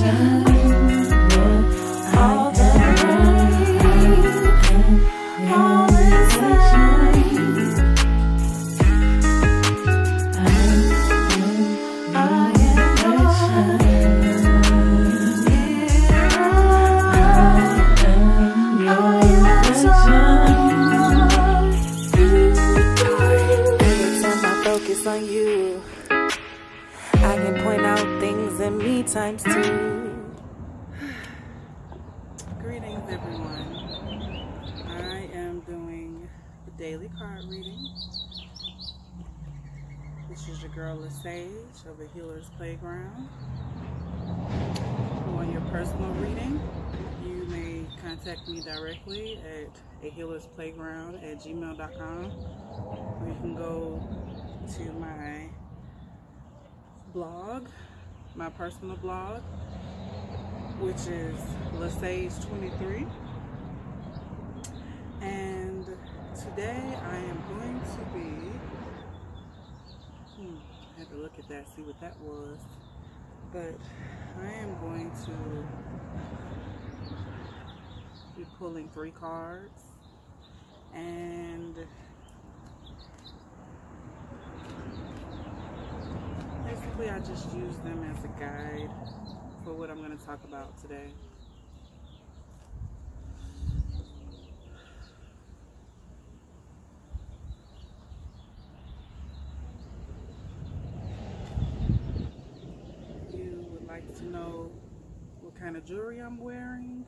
all the rain, all the sunshine. I am focus on you. I can point out things in me times two. Greetings, everyone. I am doing a daily card reading. This is your girl LaSage of the Healer's Playground. For your personal reading, you may contact me directly at ahealersplayground@gmail.com, or you can go to my blog, my personal blog, which is LaSage23. And today I am going to be, I had to look at that, see what that was, but I am going to be pulling 3 cards, and basically I just use them as a guide for what I'm going to talk about today. If you would like to know what kind of jewelry I'm wearing,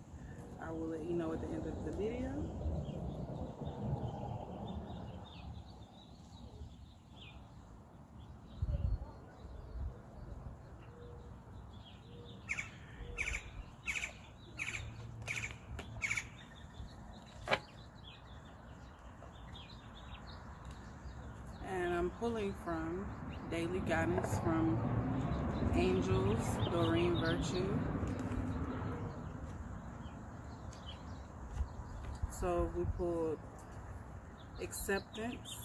I will let you know at the end of the video. I'm pulling from Daily Guidance from Angels, Doreen Virtue. So we pulled Acceptance,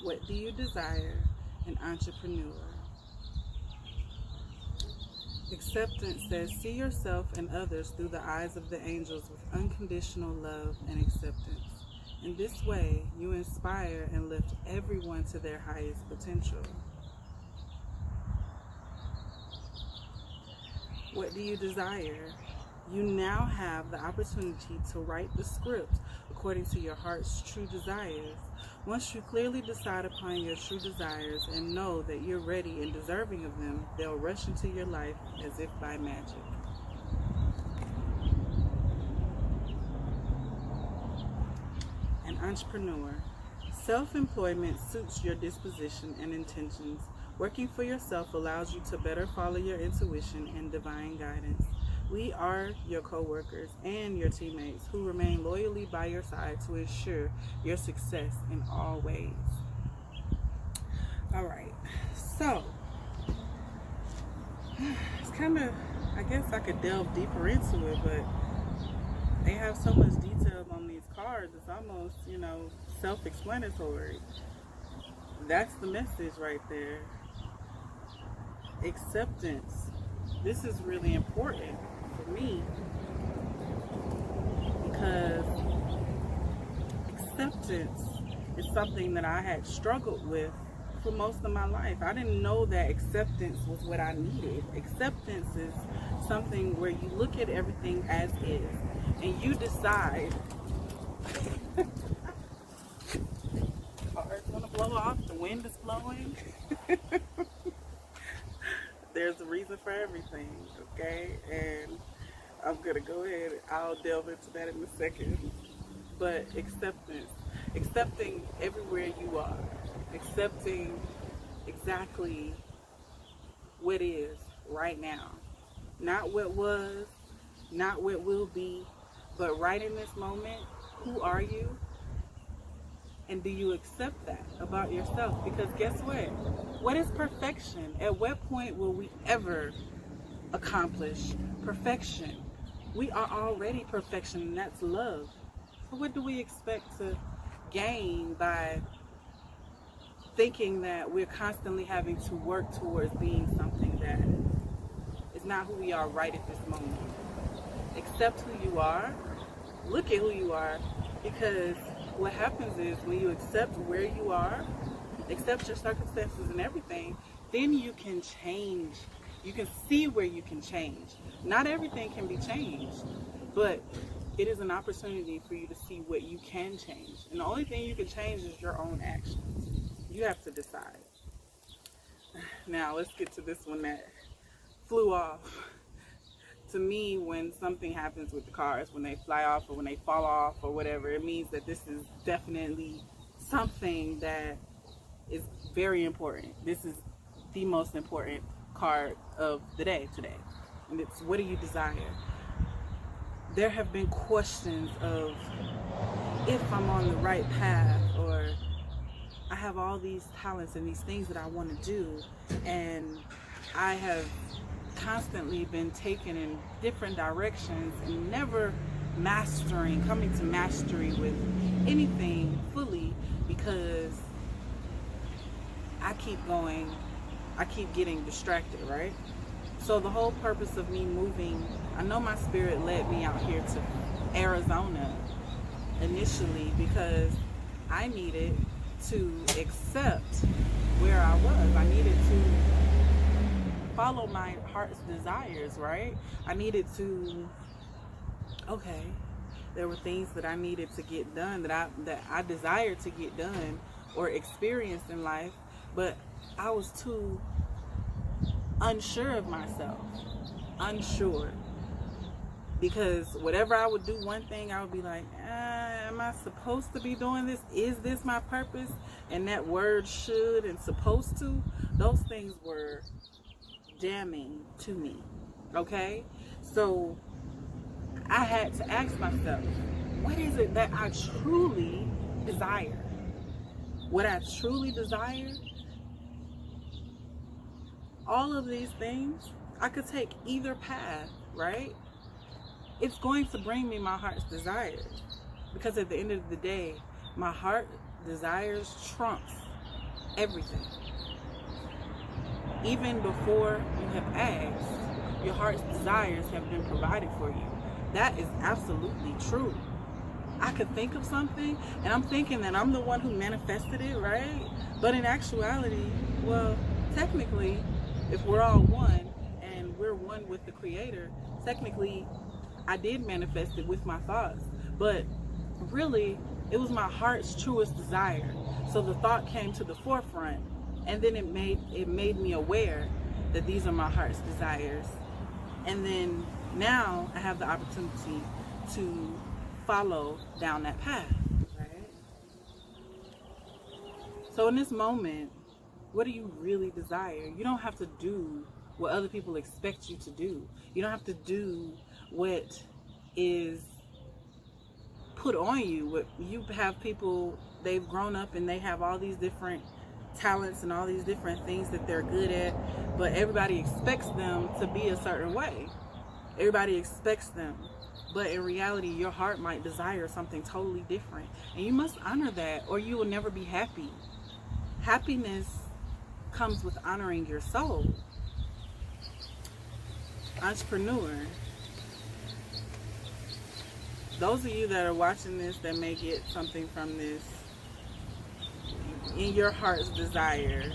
What Do You Desire, and Entrepreneur. Acceptance says, see yourself and others through the eyes of the angels with unconditional love and acceptance. In this way, you inspire and lift everyone to their highest potential. What do you desire? You now have the opportunity to write the script according to your heart's true desires. Once you clearly decide upon your true desires and know that you're ready and deserving of them, they'll rush into your life as if by magic. Entrepreneur. Self-employment suits your disposition and intentions. Working for yourself allows you to better follow your intuition and divine guidance. We are your co-workers and your teammates who remain loyally by your side to ensure your success in all ways. All right, so it's kind of, I guess I could delve deeper into it, but they have so much detail on these cards, it's almost, self-explanatory. That's the message right there. Acceptance. This is really important for me because acceptance is something that I had struggled with for most of my life. I didn't know that acceptance was what I needed. Acceptance is something where you look at everything as is and you decide. Car's gonna blow off, the wind is blowing. There's a reason for everything, okay? And I'm gonna go ahead, I'll delve into that in a second. But acceptance, accepting everywhere you are, accepting exactly what is right now. Not what was, not what will be, but right in this moment, who are you? And do you accept that about yourself? Because guess what? What is perfection? At what point will we ever accomplish perfection? We are already perfection, and that's love. So what do we expect to gain by thinking that we're constantly having to work towards being something that is not who we are right at this moment. Accept who you are. Look at who you are, because what happens is when you accept where you are, accept your circumstances and everything, then you can change. You can see where you can change. Not everything can be changed, but it is an opportunity for you to see what you can change. And the only thing you can change is your own actions. You have to decide. Now, let's get to this one that flew off. To me, when something happens with the cars, when they fly off or when they fall off or whatever, it means that this is definitely something that is very important. This is the most important card of the day today. And it's, what do you desire? There have been questions of if I'm on the right path, or I have all these talents and these things that I want to do, and I have constantly been taken in different directions and never coming to mastery with anything fully, because I keep getting distracted, right? So the whole purpose of me moving, I know my spirit led me out here to Arizona initially because I needed to accept where I was. I needed to follow my heart's desires, right? I needed to, there were things that I needed to get done, that I desired to get done or experience in life, but I was too unsure of myself. Unsure. Because whatever I would do one thing, I would be like, am I supposed to be doing this? Is this my purpose? And that word should and supposed to, those things were damning to me. Okay? So I had to ask myself, what is it that I truly desire? What I truly desire, all of these things, I could take either path, right? It's going to bring me my heart's desires, because at the end of the day, my heart desires trumps everything. Even before you have asked, your heart's desires have been provided for you. That is absolutely true. I could think of something and I'm thinking that I'm the one who manifested it, right? But in actuality, well, technically, if we're all one and we're one with the Creator, technically I did manifest it with my thoughts, but really it was my heart's truest desire. So the thought came to the forefront, and then it made me aware that these are my heart's desires. And then now I have the opportunity to follow down that path, right? So in this moment, what do you really desire? You don't have to do what other people expect you to do. You don't have to do what is put on you. What you have people, they've grown up and they have all these different talents and all these different things that they're good at, but everybody expects them to be a certain way. Everybody expects them, but in reality your heart might desire something totally different, and you must honor that or you will never be happy. Happiness comes with honoring your soul. Entrepreneur, those of you that are watching this that may get something from this, in your heart's desire,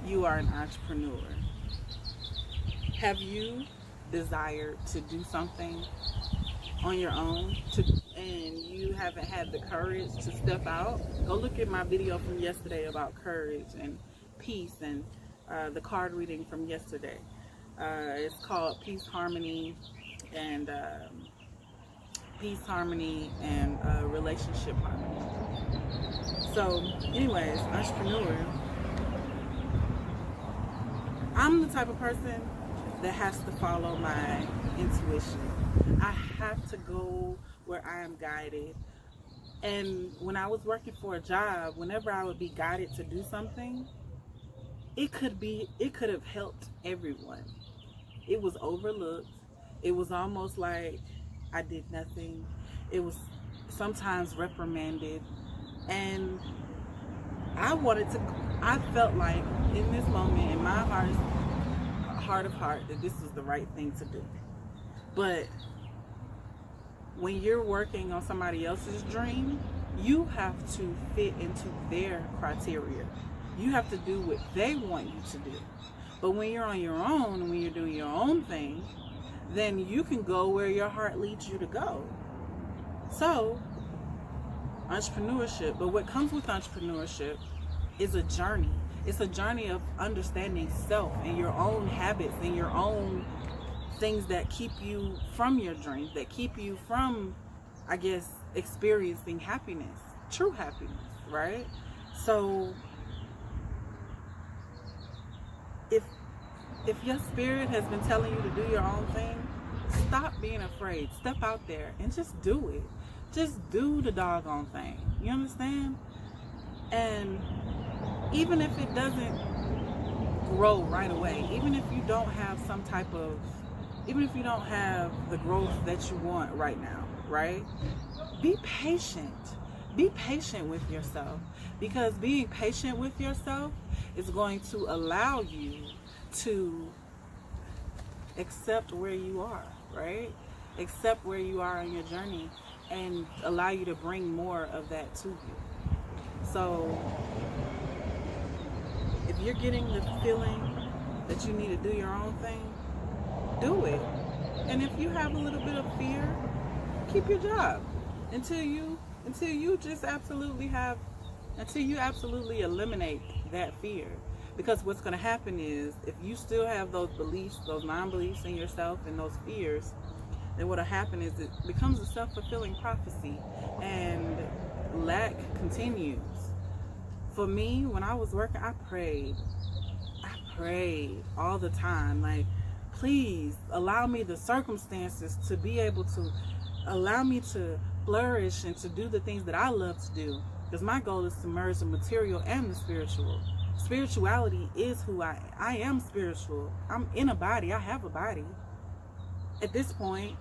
you are an entrepreneur. Have you desired to do something on your own and you haven't had the courage to step out? Go look at my video from yesterday about courage and peace, and the card reading from yesterday. It's called Peace, Harmony, and Relationship Harmony. So anyways, entrepreneur, I'm the type of person that has to follow my intuition. I have to go where I am guided. And when I was working for a job, whenever I would be guided to do something, it could have helped everyone. It was overlooked. It was almost like I did nothing. It was sometimes reprimanded. And I felt like in this moment, in my heart of heart that this is the right thing to do. But when you're working on somebody else's dream, you have to fit into their criteria. You have to do what they want you to do. But when you're on your own and when you're doing your own thing, then you can go where your heart leads you to go. So, entrepreneurship. But what comes with entrepreneurship is a journey. It's a journey of understanding self and your own habits and your own things that keep you from your dreams, that keep you from, I guess, experiencing happiness, true happiness, right? So if your spirit has been telling you to do your own thing, stop being afraid. Step out there and just do it. Just do the doggone thing. You understand? And even if it doesn't grow right away, even if you don't have even if you don't have the growth that you want right now, right? Be patient. Be patient with yourself, because being patient with yourself is going to allow you to accept where you are, right? Accept where you are in your journey and allow you to bring more of that to you. So if you're getting the feeling that you need to do your own thing, do it. And if you have a little bit of fear, keep your job until you absolutely eliminate that fear. Because what's going to happen is, if you still have those beliefs, those non-beliefs in yourself and those fears, then what'll happen is it becomes a self-fulfilling prophecy and lack continues. For me, when I was working, I prayed all the time, like, please allow me the circumstances to be able to allow me to flourish and to do the things that I love to do. Because my goal is to merge the material and the spiritual. Spirituality is who I am spiritual. I'm in a body. I have a body. At this point,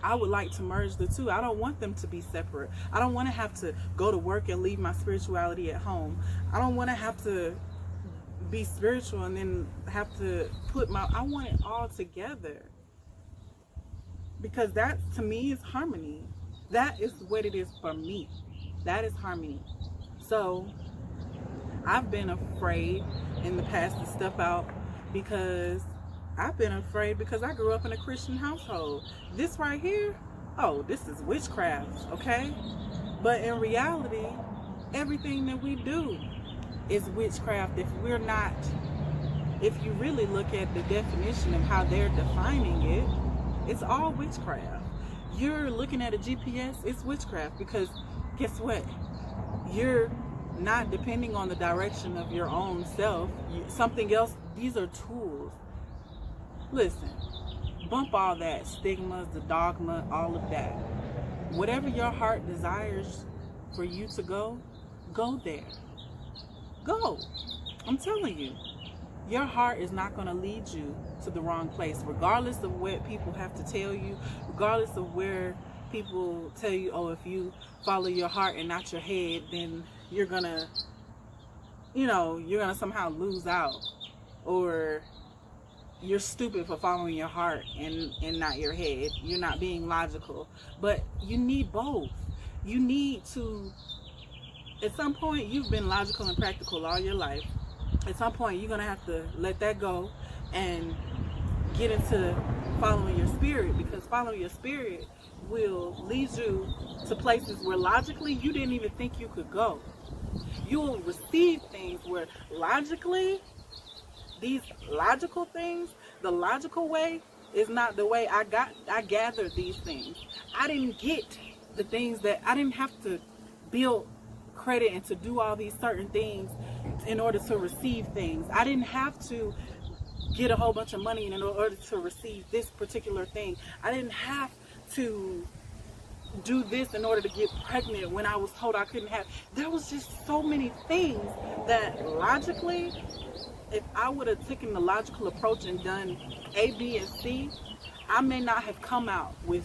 I would like to merge the two. I don't want them to be separate. I don't want to have to go to work and leave my spirituality at home. I don't want to have to be spiritual and then have to I want it all together. Because that, to me, is harmony. That is what it is for me. That is harmony. So I've been afraid in the past to step out because I grew up in a Christian household. This right here, this is witchcraft, okay? But in reality, everything that we do is witchcraft. If you really look at the definition of how they're defining it, it's all witchcraft. You're looking at a GPS, it's witchcraft, because guess what? You're not depending on the direction of your own self. Something else, these are tools. Listen, bump all that, stigmas, the dogma, all of that. Whatever your heart desires for you to go there. Go. I'm telling you, your heart is not going to lead you to the wrong place, regardless of what people have to tell you, regardless of where people tell you, if you follow your heart and not your head, then you're gonna somehow lose out, or you're stupid for following your heart and not your head. You're not being logical. But you need both. You need to, at some point, you've been logical and practical all your life. At some point, you're gonna have to let that go and get into following your spirit, because following your spirit will lead you to places where logically you didn't even think you could go. You will receive things where logically, these logical things, the logical way is not the way I gathered these things. I didn't get the things that I didn't have to build credit and to do all these certain things in order to receive things. I didn't have to get a whole bunch of money in order to receive this particular thing. I didn't have to do this in order to get pregnant when I was told I couldn't have. There was just so many things that logically, if I would have taken the logical approach and done A, B, and C, I may not have come out with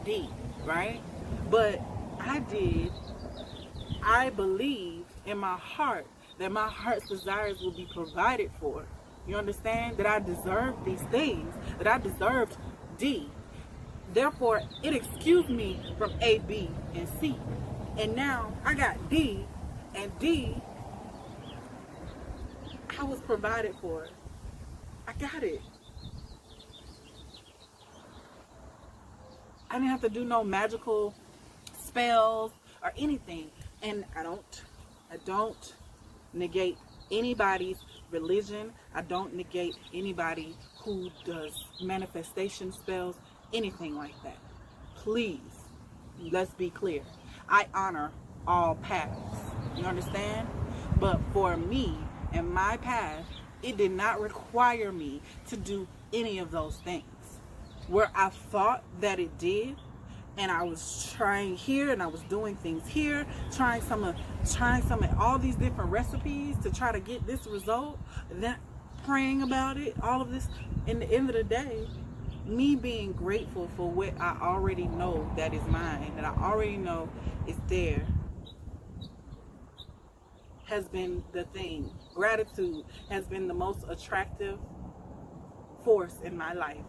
D, right? But I did. I believe in my heart that my heart's desires will be provided for. You understand? That I deserved these things, that I deserved D. Therefore, it excused me from A, B, and C. And now I got D, and D, I was provided for. I got it. I didn't have to do no magical spells or anything. And I don't negate anybody's religion. I don't negate anybody who does manifestation spells, anything like that. Please, let's be clear. I honor all paths. You understand? But for me and my path, it did not require me to do any of those things. Where I thought that it did, and I was trying here and I was doing things here, trying some of all these different recipes to try to get this result, that praying about it, all of this. In the end of the day, me being grateful for what I already know that is mine, that I already know is there, has been the thing. Gratitude has been the most attractive force in my life.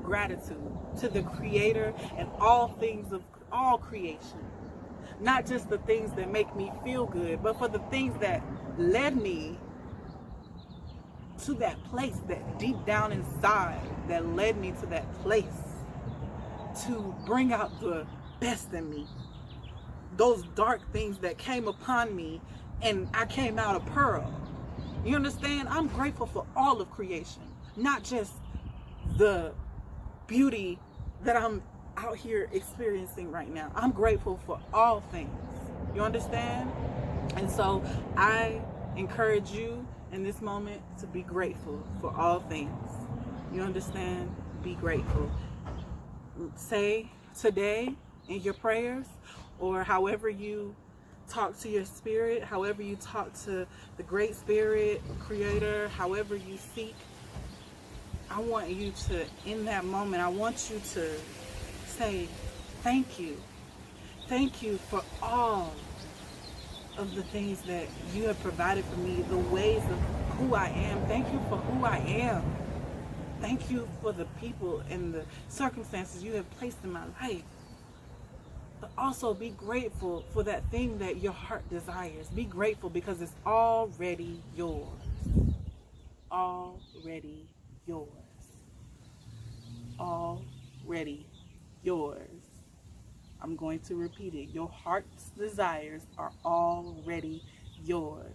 Gratitude to the Creator and all things of all creation. Not just the things that make me feel good, but for the things that led me to that place, that deep down inside, that led me to that place to bring out the best in me. Those dark things that came upon me and I came out a pearl. You understand? I'm grateful for all of creation, not just the beauty that I'm out here experiencing right now. I'm grateful for all things. You understand? And so I encourage you in this moment to be grateful for all things. You understand? Be grateful. Say today in your prayers, or however you talk to your spirit, however you talk to the great spirit, Creator, however you seek, I want you to, in that moment, I want you to say, thank you. Thank you for all of the things that you have provided for me, the ways of who I am. Thank you for who I am. Thank you for the people and the circumstances you have placed in my life. But also be grateful for that thing that your heart desires. Be grateful because it's already yours. Already yours. Already yours. I'm going to repeat it. Your heart's desires are already yours.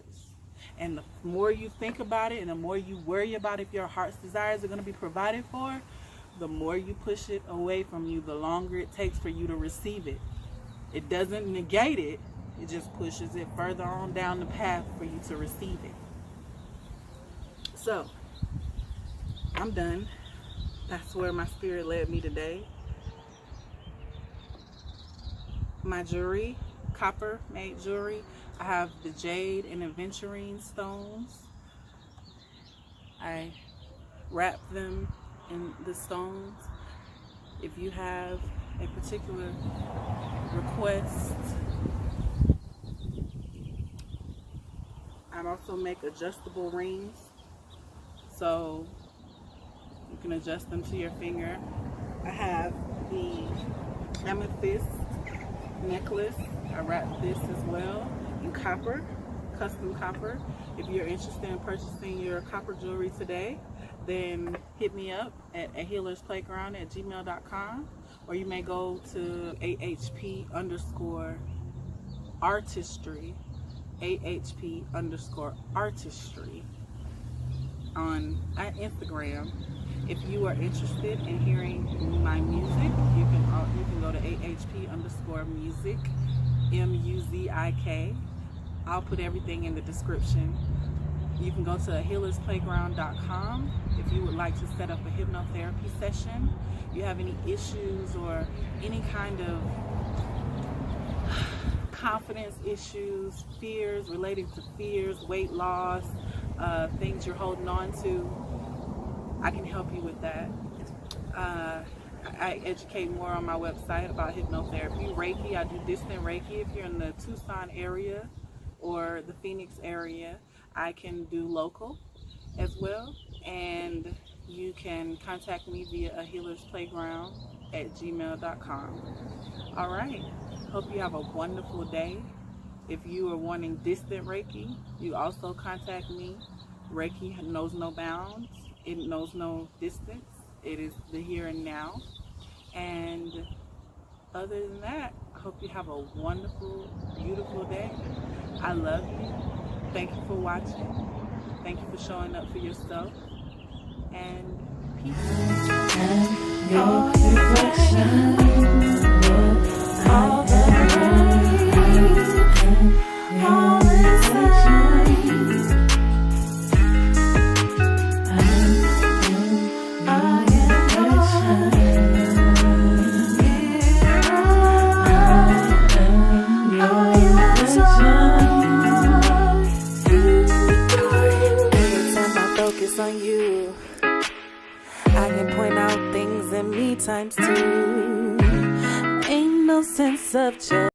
And the more you think about it and the more you worry about if your heart's desires are going to be provided for, the more you push it away from you, the longer it takes for you to receive it. It doesn't negate it. It just pushes it further on down the path for you to receive it. So, I'm done. That's where my spirit led me today. My jewelry, copper made jewelry. I have the jade and aventurine stones. I wrap them in the stones. If you have a particular request, I also make adjustable rings, so you can adjust them to your finger. I have the amethyst necklace. I wrap this as well in copper, custom copper. If you're interested in purchasing your copper jewelry today, then hit me up at ahealersplayground@gmail.com, or you may go to AHP_artistry, AHP_artistry on Instagram. If you are interested in hearing my music, you can go to AHP_music, MUZIK. I'll put everything in the description. You can go to healersplayground.com if you would like to set up a hypnotherapy session. If you have any issues or any kind of confidence issues, fears relating to fears, weight loss, things you're holding on to, I can help you with that. I educate more on my website about hypnotherapy. Reiki, I do distant Reiki. If you're in the Tucson area or the Phoenix area, I can do local. as well. And you can contact me via ahealersplayground@gmail.com. All right. Hope you have a wonderful day. If you are wanting distant Reiki, you also contact me. Reiki knows no bounds. It knows no distance. It is the here and now. And other than that, I hope you have a wonderful, beautiful day. I love you. Thank you for watching. Thank you for showing up for yourself. And peace. And your reflection, all the rain, all the sunshine, and I focus on you, I can point out things in me times two. Ain't no sense of